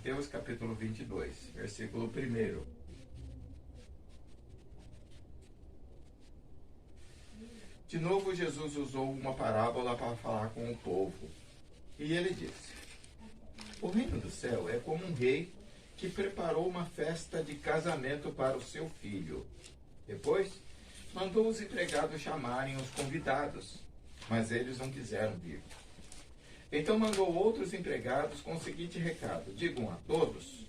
Mateus capítulo 22, versículo 1. De novo, Jesus usou uma parábola para falar com o povo. E ele disse: o reino do céu é como um rei que preparou uma festa de casamento para o seu filho. Depois, mandou os empregados chamarem os convidados, mas eles não quiseram vir. Então mandou outros empregados com o seguinte recado: digam a todos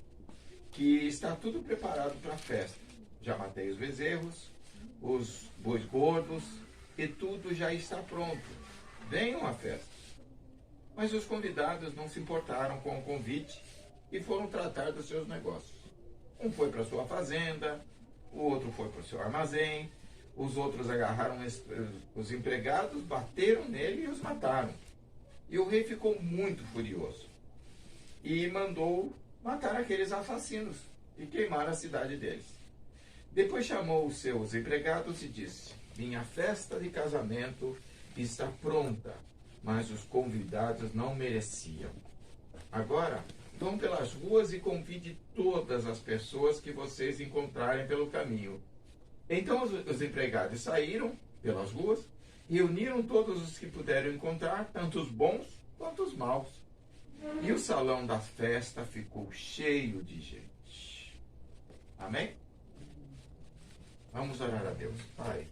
que está tudo preparado para a festa. Já matei os bezerros, os bois gordos, e tudo já está pronto. Venham à festa. Mas os convidados não se importaram com o convite e foram tratar dos seus negócios. Um foi para sua fazenda, o outro foi para o seu armazém, os outros agarraram os empregados, bateram nele e os mataram. E o rei ficou muito furioso e mandou matar aqueles assassinos e queimar a cidade deles. Depois chamou os seus empregados e disse: minha festa de casamento está pronta, mas os convidados não mereciam. Agora, vão pelas ruas e convide todas as pessoas que vocês encontrarem pelo caminho. Então os empregados saíram pelas ruas, reuniram todos os que puderam encontrar, tanto os bons quanto os maus. E o salão da festa ficou cheio de gente. Amém? Vamos orar a Deus. Pai,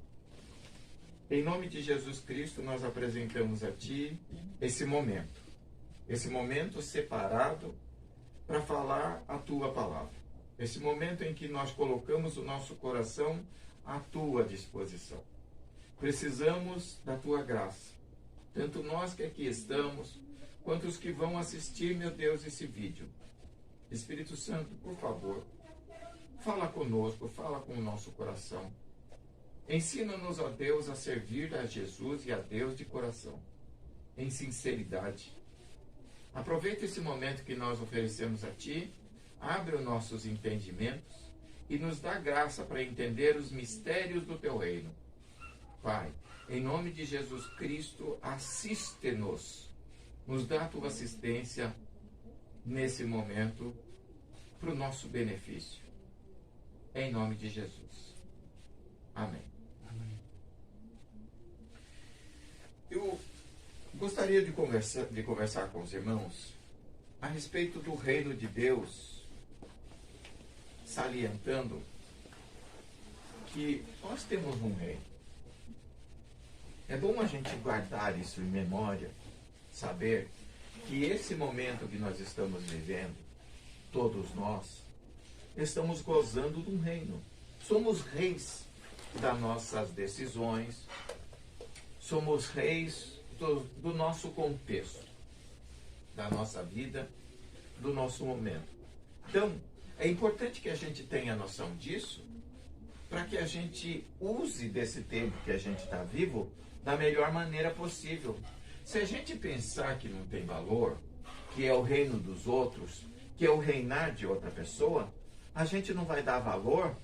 em nome de Jesus Cristo, nós apresentamos a Ti esse momento separado para falar a Tua palavra. Esse momento em que nós colocamos o nosso coração à Tua disposição. Precisamos da Tua graça, tanto nós que aqui estamos, quanto os que vão assistir, meu Deus, esse vídeo. Espírito Santo, por favor, fala conosco, fala com o nosso coração. Ensina-nos, ó Deus, a servir a Jesus e a Deus de coração, em sinceridade. Aproveita esse momento que nós oferecemos a Ti, abre os nossos entendimentos e nos dá graça para entender os mistérios do Teu reino. Pai, em nome de Jesus Cristo, assiste-nos, nos dá a Tua assistência nesse momento para o nosso benefício. Em nome de Jesus. Amém. Eu gostaria de conversar com os irmãos a respeito do reino de Deus, salientando que nós temos um reino. É bom a gente guardar isso em memória, saber que esse momento que nós estamos vivendo, todos nós, estamos gozando de um reino. Somos reis das nossas decisões, somos reis do nosso contexto, da nossa vida, do nosso momento. Então, é importante que a gente tenha noção disso, para que a gente use desse tempo que a gente está vivo da melhor maneira possível. Se a gente pensar que não tem valor, que é o reino dos outros, que é o reinar de outra pessoa, a gente não vai dar valor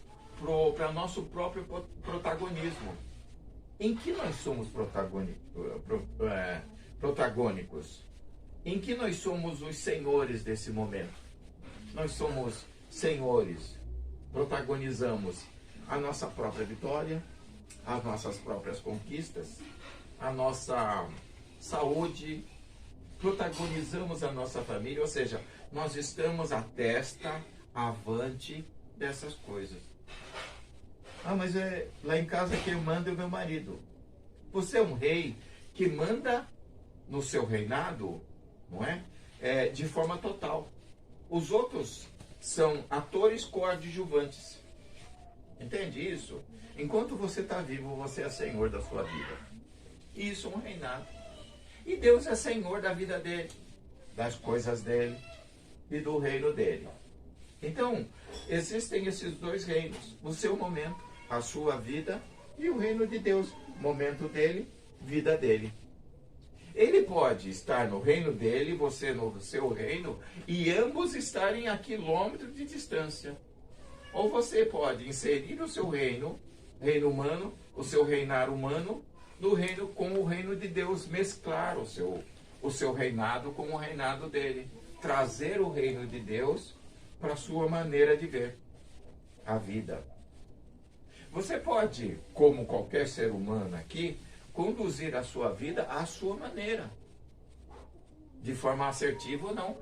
para nosso próprio protagonismo. Em que nós somos protagônicos? Em que nós somos os senhores desse momento? Nós somos senhores, protagonizamos a nossa própria vitória, as nossas próprias conquistas, a nossa saúde, protagonizamos a nossa família, ou seja, nós estamos à testa, avante dessas coisas. Ah, mas lá em casa quem manda é o meu marido. Você é um rei que manda no seu reinado, não é? De forma total. Os outros são atores coadjuvantes. Entende isso? Enquanto você está vivo, você é senhor da sua vida. Isso é um reinado. E Deus é senhor da vida dele, das coisas dele e do reino dele. Então, existem esses dois reinos. O seu momento, a sua vida, e o reino de Deus. Momento dele, vida dele. Ele pode estar no reino dele, você no seu reino, e ambos estarem a quilômetros de distância. Ou você pode inserir o seu reino humano, o seu reinar humano, no reino com o reino de Deus, mesclar o seu reinado com o reinado dele, trazer o reino de Deus para a sua maneira de ver a vida. Você pode, como qualquer ser humano aqui, conduzir a sua vida à sua maneira, de forma assertiva ou não.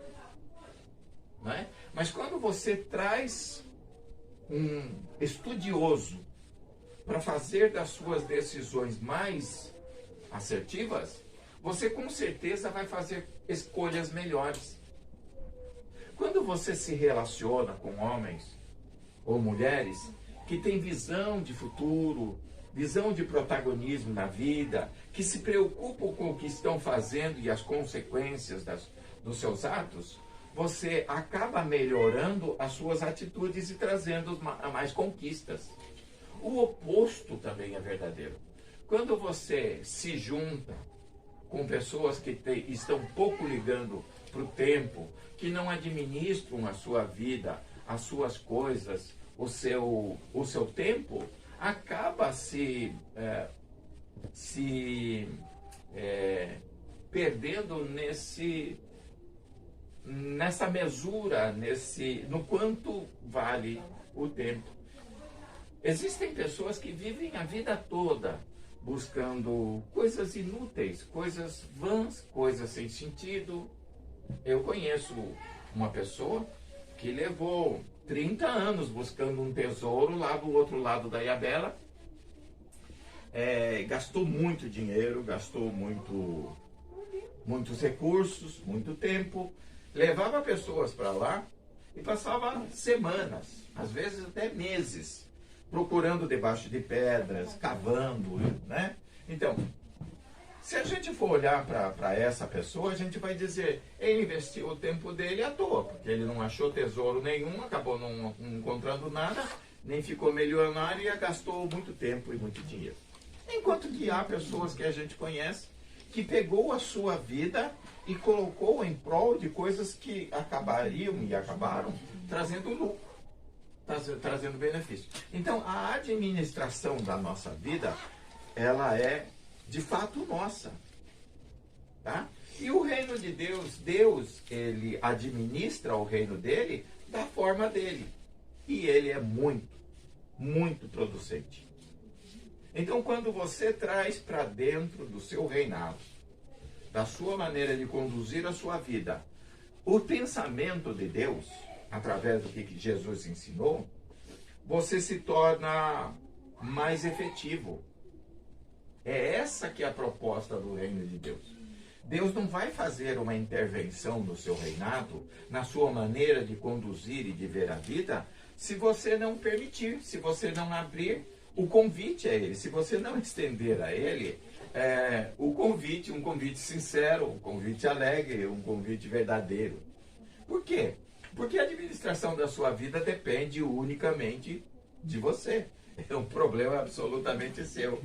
Não é? Mas quando você traz um estudioso para fazer das suas decisões mais assertivas, você com certeza vai fazer escolhas melhores. Quando você se relaciona com homens ou mulheres que têm visão de futuro, visão de protagonismo na vida, que se preocupam com o que estão fazendo e as consequências dos seus atos, você acaba melhorando as suas atitudes e trazendo mais conquistas. O oposto também é verdadeiro. Quando você se junta com pessoas que estão pouco ligando para o tempo, que não administram a sua vida, as suas coisas, o seu tempo, acaba perdendo nessa mesura, no quanto vale o tempo. Existem pessoas que vivem a vida toda buscando coisas inúteis, coisas vãs, coisas sem sentido. Eu conheço uma pessoa que levou 30 anos buscando um tesouro lá do outro lado da Ilhabela. Gastou muito dinheiro, gastou muitos recursos, muito tempo. Levava pessoas para lá e passava semanas, às vezes até meses, procurando debaixo de pedras, cavando, né? Então, se a gente for olhar para essa pessoa, a gente vai dizer, ele investiu o tempo dele à toa, porque ele não achou tesouro nenhum, acabou não encontrando nada, nem ficou milionário e gastou muito tempo e muito dinheiro. Enquanto que há pessoas que a gente conhece que pegou a sua vida e colocou em prol de coisas que acabariam e acabaram trazendo lucro, trazendo benefício. Então, a administração da nossa vida, ela é de fato nossa. Tá? E o reino de Deus, ele administra o reino dele da forma dele. E ele é muito, muito producente. Então, quando você traz para dentro do seu reinado, da sua maneira de conduzir a sua vida, o pensamento de Deus, através do que Jesus ensinou, você se torna mais efetivo. É essa que é a proposta do reino de Deus. Deus não vai fazer uma intervenção no seu reinado, na sua maneira de conduzir e de ver a vida, se você não permitir, se você não abrir o convite a Ele, se você não estender a Ele um convite sincero, um convite alegre, um convite verdadeiro. Por quê? Porque a administração da sua vida depende unicamente de você. É um problema absolutamente seu.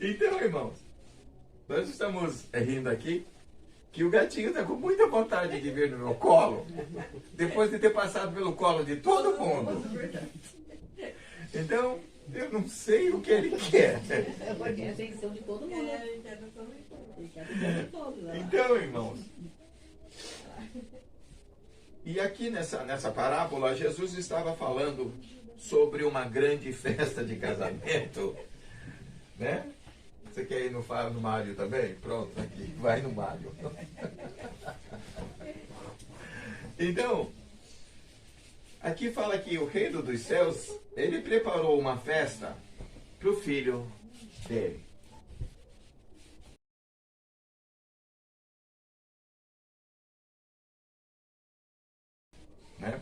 Então, irmãos, nós estamos rindo aqui que o gatinho está com muita vontade de vir no meu colo, depois de ter passado pelo colo de todo mundo. Então, eu não sei o que ele quer. Porque é a atenção de todo mundo. Então, irmãos, e aqui nessa parábola, Jesus estava falando sobre uma grande festa de casamento, né? Você quer ir no Mário também? Pronto, aqui, vai no Mário. Então, aqui fala que o reino dos céus, ele preparou uma festa para o filho dele. Né?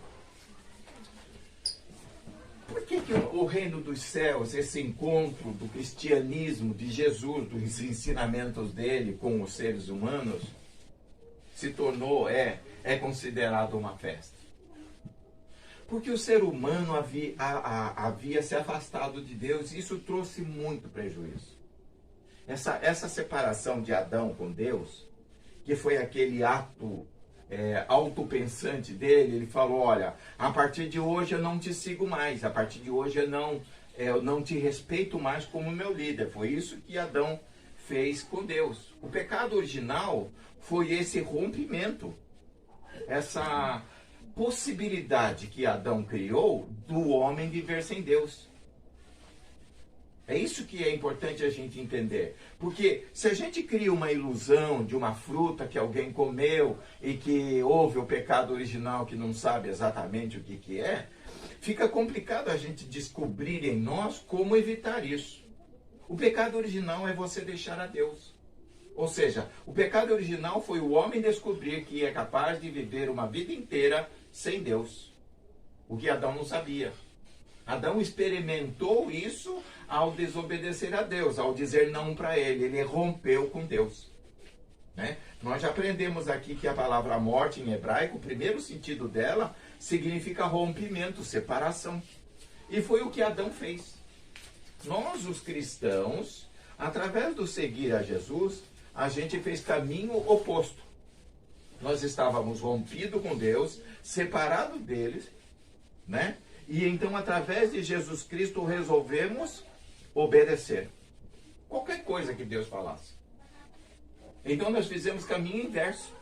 Por que o reino dos céus, esse encontro do cristianismo, de Jesus, dos ensinamentos dele com os seres humanos, se tornou, é considerado uma festa? Porque o ser humano havia se afastado de Deus e isso trouxe muito prejuízo. Essa separação de Adão com Deus, que foi aquele ato autopensante dele, ele falou, olha, a partir de hoje eu não te sigo mais, a partir de hoje eu não te respeito mais como meu líder. Foi isso que Adão fez com Deus. O pecado original foi esse rompimento, essa possibilidade que Adão criou do homem viver sem Deus. É isso que é importante a gente entender. Porque se a gente cria uma ilusão de uma fruta que alguém comeu e que houve o pecado original que não sabe exatamente o que é, fica complicado a gente descobrir em nós como evitar isso. O pecado original é você deixar a Deus. Ou seja, o pecado original foi o homem descobrir que é capaz de viver uma vida inteira sem Deus. O que Adão não sabia. Adão experimentou isso ao desobedecer a Deus, ao dizer não para ele. Ele rompeu com Deus. Né? Nós já aprendemos aqui que a palavra morte em hebraico, o primeiro sentido dela, significa rompimento, separação. E foi o que Adão fez. Nós, os cristãos, através do seguir a Jesus, a gente fez caminho oposto. Nós estávamos rompidos com Deus, separados deles, né? E então, através de Jesus Cristo, resolvemos obedecer. Qualquer coisa que Deus falasse. Então, nós fizemos caminho inverso.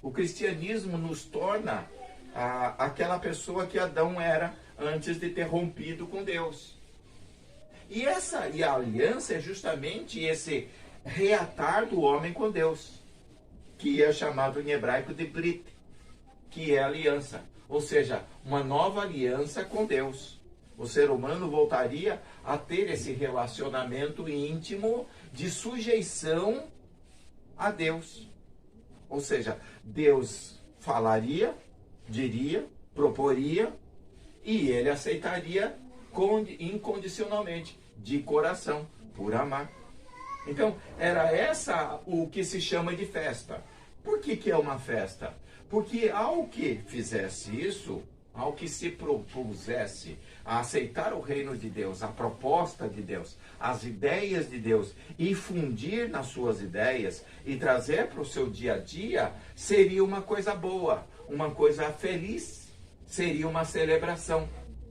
O cristianismo nos torna aquela pessoa que Adão era antes de ter rompido com Deus. E a aliança é justamente esse reatar do homem com Deus, que é chamado em hebraico de Brit, que é aliança. Ou seja, uma nova aliança com Deus. O ser humano voltaria a ter esse relacionamento íntimo de sujeição a Deus. Ou seja, Deus falaria, diria, proporia, e ele aceitaria incondicionalmente, de coração, por amar. Então, era essa o que se chama de festa. Por que é uma festa? Porque ao que fizesse isso, ao que se propusesse a aceitar o reino de Deus, a proposta de Deus, as ideias de Deus, e fundir nas suas ideias e trazer para o seu dia a dia, seria uma coisa boa, uma coisa feliz, seria uma celebração.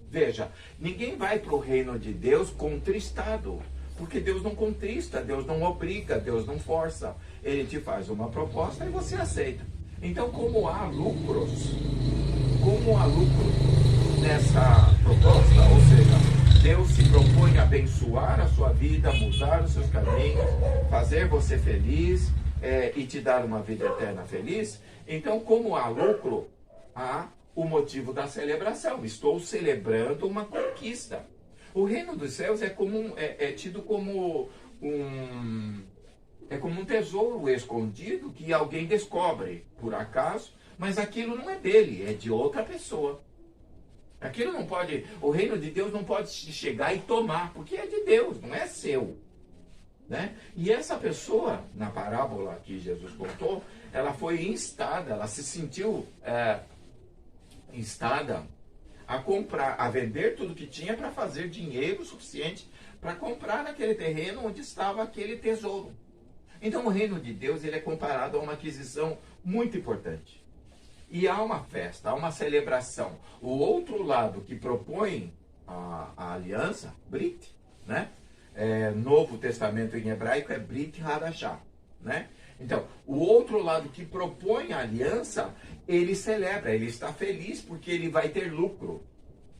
Veja, ninguém vai para o reino de Deus contristado, porque Deus não contrista, Deus não obriga, Deus não força. Ele te faz uma proposta e você aceita. Então, como há lucro nessa proposta, ou seja, Deus se propõe a abençoar a sua vida, mudar os seus caminhos, fazer você feliz e te dar uma vida eterna feliz. Então, como há lucro, há o motivo da celebração. Estou celebrando uma conquista. O reino dos céus é tido como um tesouro escondido que alguém descobre por acaso, mas aquilo não é dele, é de outra pessoa. Aquilo não pode, o reino de Deus não pode chegar e tomar, porque é de Deus, não é seu. Né? E essa pessoa, na parábola que Jesus contou, ela foi instada, ela se sentiu instada a comprar, a vender tudo que tinha para fazer dinheiro suficiente para comprar naquele terreno onde estava aquele tesouro. Então o reino de Deus ele é comparado a uma aquisição muito importante. E há uma festa, há uma celebração. O outro lado que propõe a aliança, Brit, né? Novo Testamento em hebraico é Brit Hadashah, né? Então, o outro lado que propõe a aliança, ele celebra, ele está feliz porque ele vai ter lucro,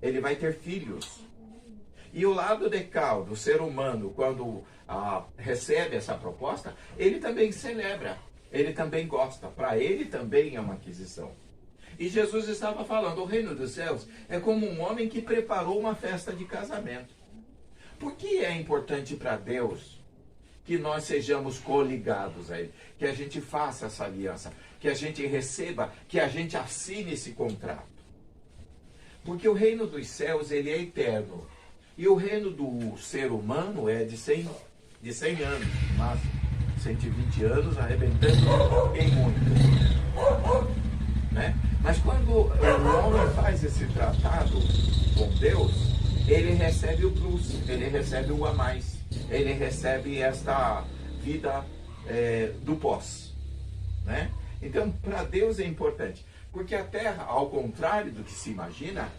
ele vai ter filhos. E o lado de cá, do ser humano, quando recebe essa proposta, ele também celebra, ele também gosta, para ele também é uma aquisição. E Jesus estava falando, o reino dos céus é como um homem que preparou uma festa de casamento. Por que é importante para Deus que nós sejamos coligados a Ele? Que a gente faça essa aliança, que a gente receba, que a gente assine esse contrato. Porque o reino dos céus, ele é eterno. E o reino do ser humano é de 100 anos, mas 120 anos arrebentando em muito. Né? Mas quando o homem faz esse tratado com Deus, ele recebe o plus, ele recebe o a mais, ele recebe esta vida do pós. Né? Então, para Deus é importante, porque a terra, ao contrário do que se imagina,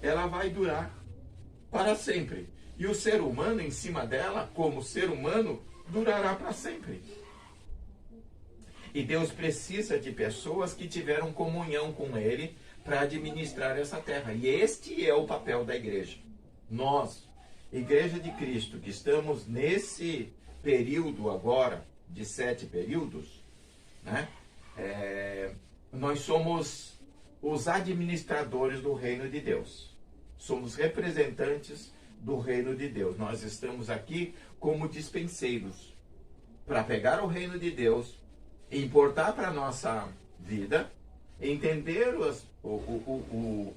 ela vai durar para sempre. E o ser humano em cima dela, como ser humano, durará para sempre. E Deus precisa de pessoas que tiveram comunhão com Ele para administrar essa terra. E este é o papel da igreja. Nós, Igreja de Cristo, que estamos nesse período agora, de 7 períodos, né? Nós somos os administradores do reino de Deus. Somos representantes do reino de Deus. Nós estamos aqui como dispenseiros para pegar o reino de Deus, importar para a nossa vida, entender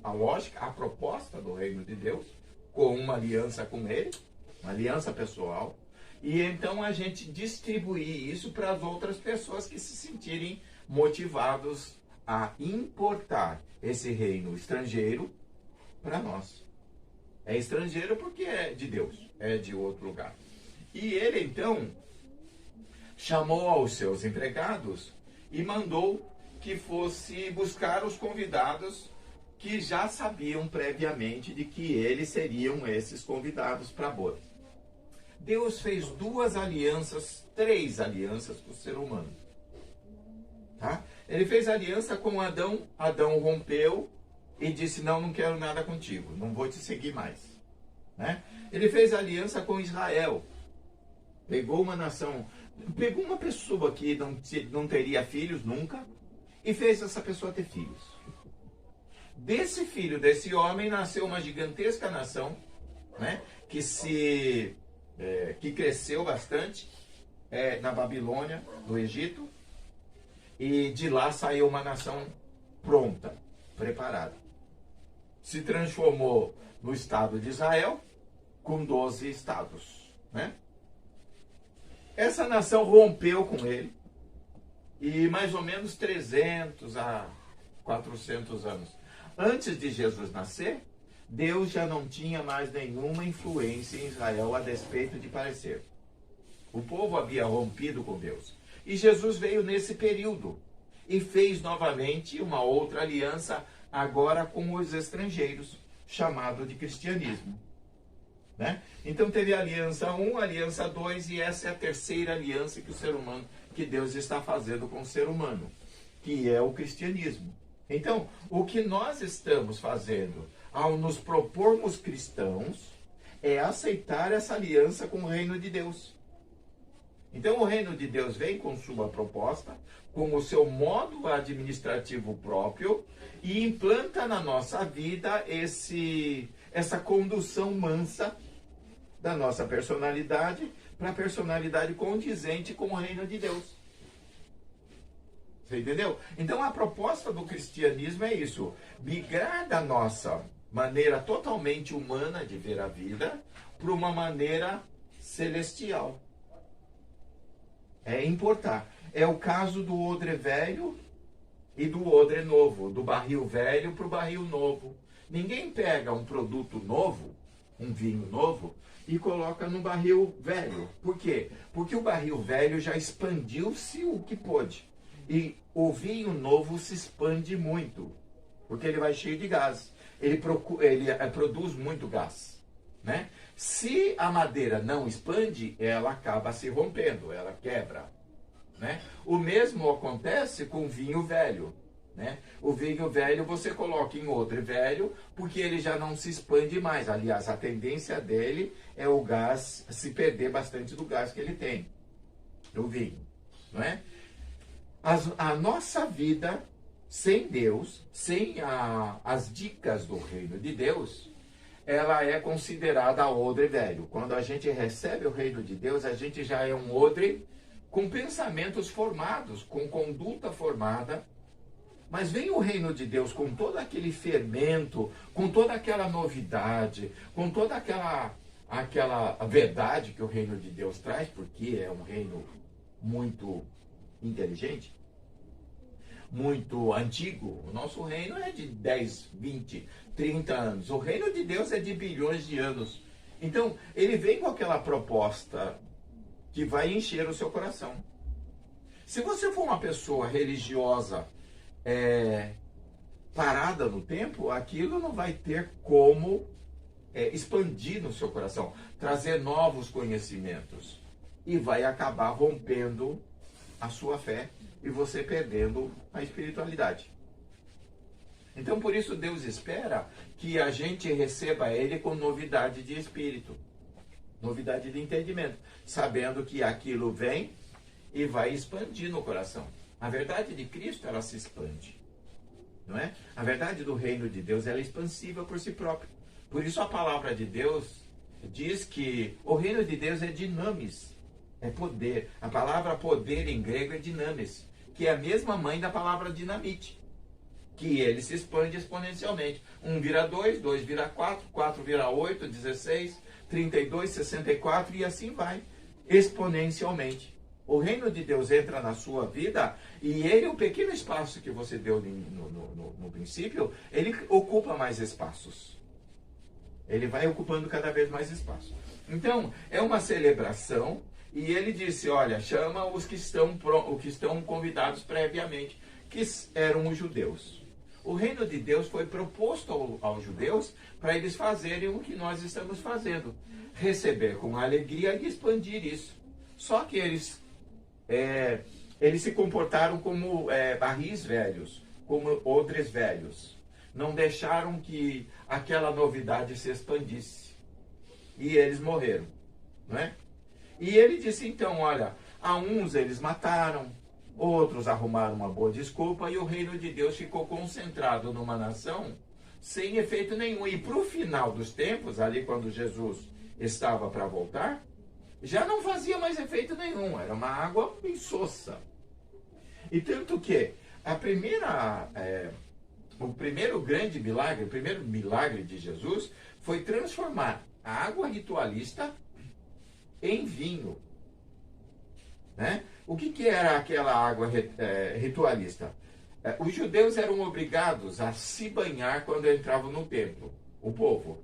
a lógica, a proposta do reino de Deus, com uma aliança com Ele, uma aliança pessoal, e então a gente distribuir isso para as outras pessoas que se sentirem motivados a importar esse reino estrangeiro para nós. É estrangeiro porque é de Deus, é de outro lugar. E ele então chamou aos seus empregados e mandou que fosse buscar os convidados que já sabiam previamente de que eles seriam esses convidados para a boda. Deus fez 3 alianças com o ser humano. Tá? Ele fez aliança com Adão. Adão rompeu e disse: não quero nada contigo, não vou te seguir mais. Né? Ele fez aliança com Israel. Pegou uma nação, pegou uma pessoa que não teria filhos nunca e fez essa pessoa ter filhos. Desse filho, desse homem, nasceu uma gigantesca nação, né? Que cresceu bastante na Babilônia, no Egito, e de lá saiu uma nação pronta, preparada. Se transformou no Estado de Israel, com 12 estados, né? Essa nação rompeu com ele, e mais ou menos 300 a 400 anos antes de Jesus nascer, Deus já não tinha mais nenhuma influência em Israel a despeito de parecer. O povo havia rompido com Deus. E Jesus veio nesse período e fez novamente uma outra aliança, agora com os estrangeiros, chamado de cristianismo. Né? Então teve a aliança 1, a aliança 2, e essa é a terceira aliança que Deus está fazendo com o ser humano, que é o cristianismo. Então, o que nós estamos fazendo ao nos propormos cristãos é aceitar essa aliança com o reino de Deus. Então, o reino de Deus vem com sua proposta, com o seu modo administrativo próprio, e implanta na nossa vida essa condução mansa da nossa personalidade para a personalidade condizente com o reino de Deus. Você entendeu? Então a proposta do cristianismo é isso: migrar da nossa maneira totalmente humana de ver a vida para uma maneira celestial. É importar. É o caso do odre velho e do odre novo, do barril velho para o barril novo. Ninguém pega um produto novo, um vinho novo, e coloca no barril velho. Por quê? Porque o barril velho já expandiu-se o que pôde. E o vinho novo se expande muito, porque ele vai cheio de gás. Ele produz muito gás. Né? Se a madeira não expande, ela acaba se rompendo, ela quebra. Né? O mesmo acontece com o vinho velho. Né? O vinho velho você coloca em odre velho, porque ele já não se expande mais. Aliás, a tendência dele é o gás, se perder bastante do gás que ele tem, do vinho. Não é? A nossa vida sem Deus, sem as dicas do reino de Deus, ela é considerada odre velho. Quando a gente recebe o reino de Deus, a gente já é um odre com pensamentos formados, com conduta formada. Mas vem o reino de Deus com todo aquele fermento, com toda aquela novidade, com toda aquela verdade que o reino de Deus traz, porque é um reino muito inteligente, muito antigo. O nosso reino é de 10, 20, 30 anos. O reino de Deus é de bilhões de anos. Então, ele vem com aquela proposta que vai encher o seu coração. Se você for uma pessoa religiosa, parada no tempo, aquilo não vai ter como expandir no seu coração, trazer novos conhecimentos. e vai acabar rompendo a sua fé e você perdendo a espiritualidade. Então, por isso, Deus espera que a gente receba Ele com novidade de espírito, novidade de entendimento, sabendo que aquilo vem e vai expandir no coração. A verdade de Cristo, ela se expande, não é? A verdade do reino de Deus, ela é expansiva por si própria. Por isso, a palavra de Deus diz que o reino de Deus é dinamis, é poder. A palavra poder em grego é dinamis, que é a mesma mãe da palavra dinamite, que ele se expande exponencialmente. 1 vira 2, 2 vira 4, 4 vira 8, 16, 32, 64 e assim vai, exponencialmente. O reino de Deus entra na sua vida e ele, o pequeno espaço que você deu no princípio, ele ocupa mais espaços. Ele vai ocupando cada vez mais espaço. Então, é uma celebração e ele disse, olha, chama os que estão convidados previamente, que eram os judeus. O reino de Deus foi proposto aos judeus para eles fazerem o que nós estamos fazendo. Receber com alegria e expandir isso. Só que eles se comportaram como barris velhos, como odres velhos. Não deixaram que aquela novidade se expandisse. E eles morreram. Não é? E ele disse então, olha, a uns eles mataram, outros arrumaram uma boa desculpa e o reino de Deus ficou concentrado numa nação sem efeito nenhum. E para o final dos tempos, ali quando Jesus estava para voltar, já não fazia mais efeito nenhum. Era uma água insossa. E tanto que o primeiro grande milagre, o primeiro milagre de Jesus foi transformar a água ritualista em vinho. Né? O que era aquela água ritualista? Os judeus eram obrigados a se banhar quando entravam no templo, o povo.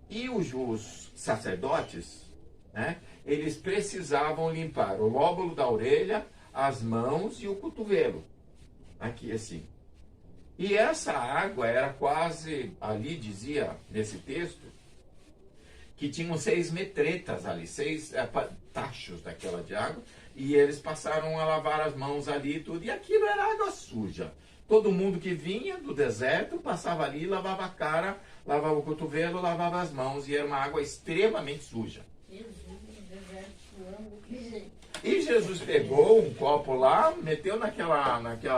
E os sacerdotes, né, eles precisavam limpar o lóbulo da orelha, as mãos e o cotovelo. Aqui assim. E essa água era quase, ali dizia nesse texto, que tinham 6 metretas ali, 6 tachos daquela de água, e eles passaram a lavar as mãos ali e tudo, e aquilo era água suja. Todo mundo que vinha do deserto passava ali, lavava a cara, lavava o cotovelo, lavava as mãos, e era uma água extremamente suja. E Jesus pegou um copo lá, meteu naquela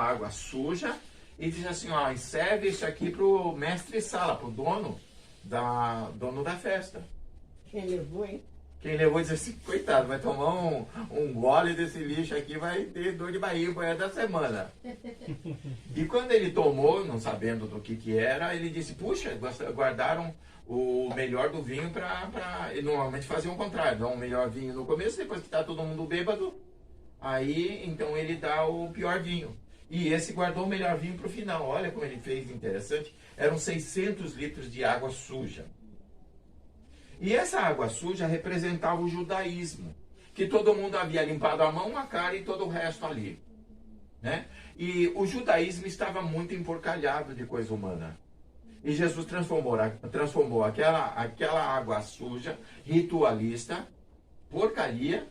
água suja, e disse assim, ó, serve isso aqui pro mestre sala, pro dono da festa. Quem levou, hein? Quem levou disse assim, coitado, vai tomar um gole desse lixo aqui, vai ter dor de barriga por da semana. E quando ele tomou, não sabendo do que era, ele disse, puxa, guardaram o melhor do vinho para... Normalmente faziam o contrário, dão o melhor vinho no começo, depois que está todo mundo bêbado, aí então ele dá o pior vinho. E esse guardou o melhor vinho para o final. Olha como ele fez, interessante. Eram 600 litros de água suja. E essa água suja representava o judaísmo, que todo mundo havia limpado a mão, a cara e todo o resto ali. Né? E o judaísmo estava muito emporcalhado de coisa humana. E Jesus transformou aquela água suja, ritualista, porcaria,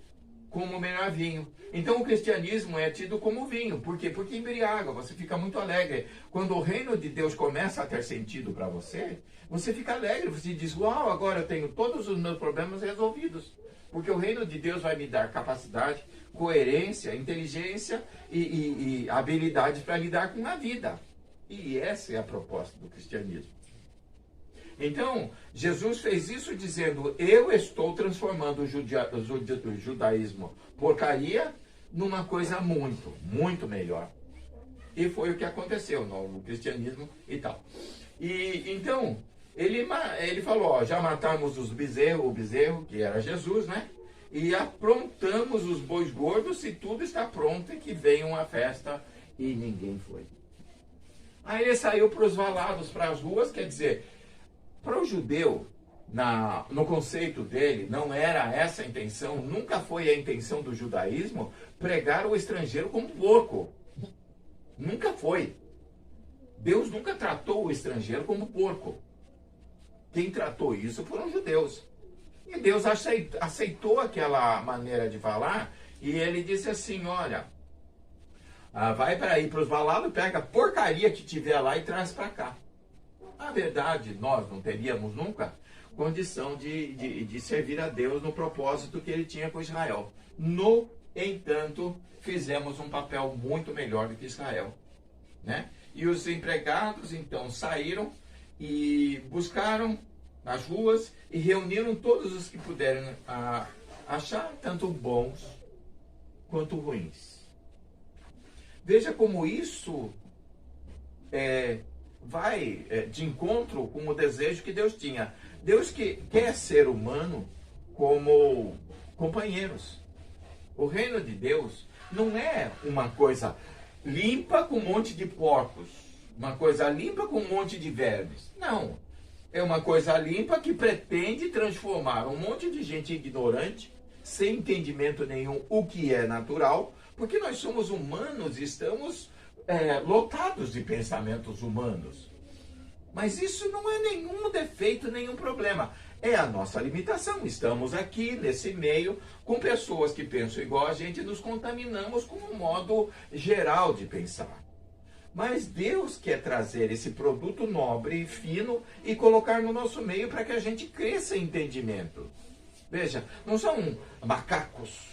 como o melhor vinho. Então o cristianismo é tido como vinho. Por quê? Porque embriaga, você fica muito alegre. Quando o reino de Deus começa a ter sentido para você, você fica alegre, você diz, uau, agora eu tenho todos os meus problemas resolvidos. Porque o reino de Deus vai me dar capacidade, coerência, inteligência e habilidade para lidar com a vida. E essa é a proposta do cristianismo. Então, Jesus fez isso dizendo, eu estou transformando o judaísmo porcaria numa coisa muito, muito melhor. E foi o que aconteceu no cristianismo e tal. E então, ele falou, ó, já matamos o bezerro, que era Jesus, né? E aprontamos os bois gordos e tudo está pronto e que venha uma festa e ninguém foi. Aí ele saiu para os valados, para as ruas, quer dizer, para o judeu, no conceito dele, não era essa a intenção, nunca foi a intenção do judaísmo pregar o estrangeiro como porco. Nunca foi. Deus nunca tratou o estrangeiro como porco. Quem tratou isso foram os judeus. E Deus aceitou aquela maneira de falar e ele disse assim, olha, vai para aí para os valados, pega a porcaria que tiver lá e traz para cá. Na verdade, nós não teríamos nunca condição de servir a Deus no propósito que ele tinha com Israel. No entanto, fizemos um papel muito melhor do que Israel, né? E os empregados, então, saíram e buscaram nas ruas e reuniram todos os que puderam achar, tanto bons quanto ruins. Veja como isso vai de encontro com o desejo que Deus tinha. Deus que quer ser humano como companheiros. O reino de Deus não é uma coisa limpa com um monte de porcos, uma coisa limpa com um monte de vermes. Não. É uma coisa limpa que pretende transformar um monte de gente ignorante, sem entendimento nenhum, o que é natural, porque nós somos humanos e estamos lotados de pensamentos humanos. Mas isso não é nenhum defeito, nenhum problema. É a nossa limitação. Estamos aqui, nesse meio, com pessoas que pensam igual a gente, nos contaminamos com um modo geral de pensar. Mas Deus quer trazer esse produto nobre e fino e colocar no nosso meio para que a gente cresça em entendimento. Veja, não são macacos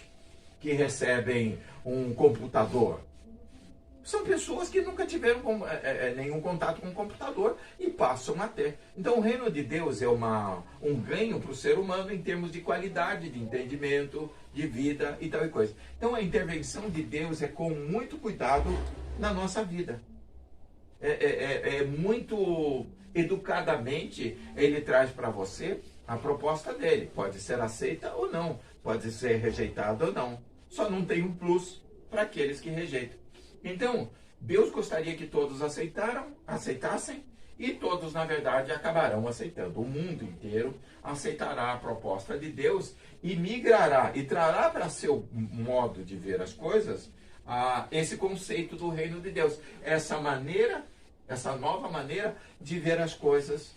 que recebem um computador. São pessoas que nunca tiveram nenhum contato com o computador e passam a ter. Então o reino de Deus é um ganho para o ser humano em termos de qualidade, de entendimento, de vida e tal e coisa. Então a intervenção de Deus é com muito cuidado na nossa vida. Muito educadamente ele traz para você a proposta dele. Pode ser aceita ou não, pode ser rejeitada ou não. Só não tem um plus para aqueles que rejeitam. Então, Deus gostaria que todos aceitassem, e todos, na verdade, acabarão aceitando. O mundo inteiro aceitará a proposta de Deus e migrará, e trará para seu modo de ver as coisas, esse conceito do reino de Deus. Essa nova maneira de ver as coisas,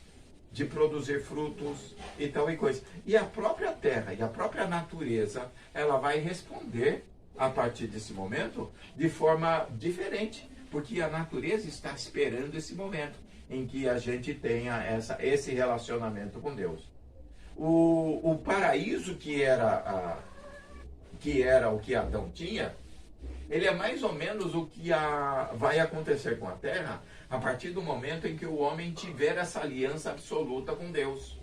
de produzir frutos e tal e coisa. E a própria terra e a própria natureza, ela vai responder a partir desse momento, de forma diferente, porque a natureza está esperando esse momento em que a gente tenha esse relacionamento com Deus. O paraíso que era o que Adão tinha, ele é mais ou menos o que vai acontecer com a terra a partir do momento em que o homem tiver essa aliança absoluta com Deus.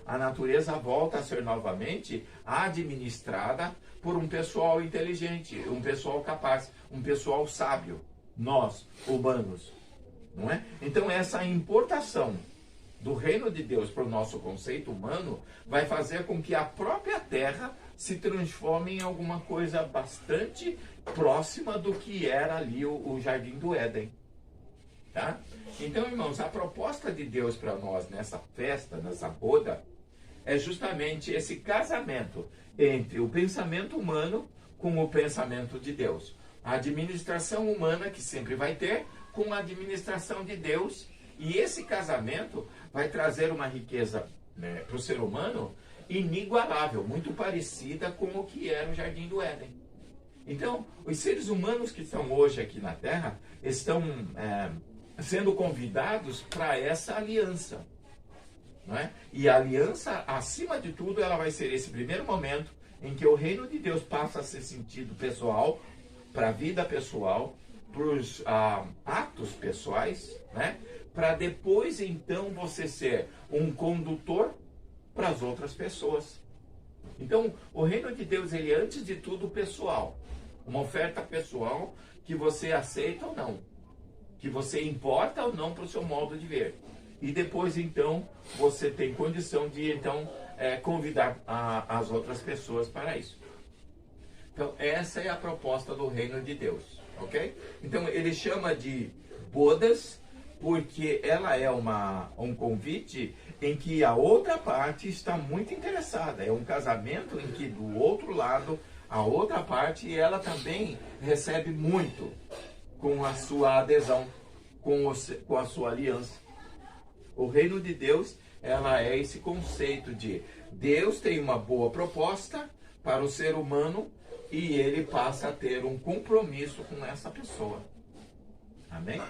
A natureza volta a ser novamente administrada por um pessoal inteligente, um pessoal capaz, um pessoal sábio, nós, humanos, não é? Então essa importação do reino de Deus para o nosso conceito humano vai fazer com que a própria terra se transforme em alguma coisa bastante próxima do que era ali o Jardim do Éden. Tá? Então, irmãos, a proposta de Deus para nós nessa festa, nessa boda, é justamente esse casamento entre o pensamento humano com o pensamento de Deus. A administração humana, que sempre vai ter, com a administração de Deus. E esse casamento vai trazer uma riqueza, né, para o ser humano inigualável, muito parecida com o que era o Jardim do Éden. Então, os seres humanos que estão hoje aqui na Terra estão sendo convidados para essa aliança. Não é? E a aliança, acima de tudo, ela vai ser esse primeiro momento em que o reino de Deus passa a ser sentido pessoal, para a vida pessoal, para os atos pessoais, né? Para depois, então, você ser um condutor para as outras pessoas. Então, o reino de Deus, ele é, antes de tudo, pessoal. Uma oferta pessoal que você aceita ou não. Que você importa ou não para o seu modo de ver. E depois, então, você tem condição de, então, convidar as outras pessoas para isso. Então, essa é a proposta do reino de Deus, ok? Então, ele chama de bodas, porque ela é um convite em que a outra parte está muito interessada. É um casamento em que, do outro lado, a outra parte, ela também recebe muito com a sua adesão, com a sua aliança. O reino de Deus ela é esse conceito de Deus tem uma boa proposta para o ser humano e ele passa a ter um compromisso com essa pessoa. Amém?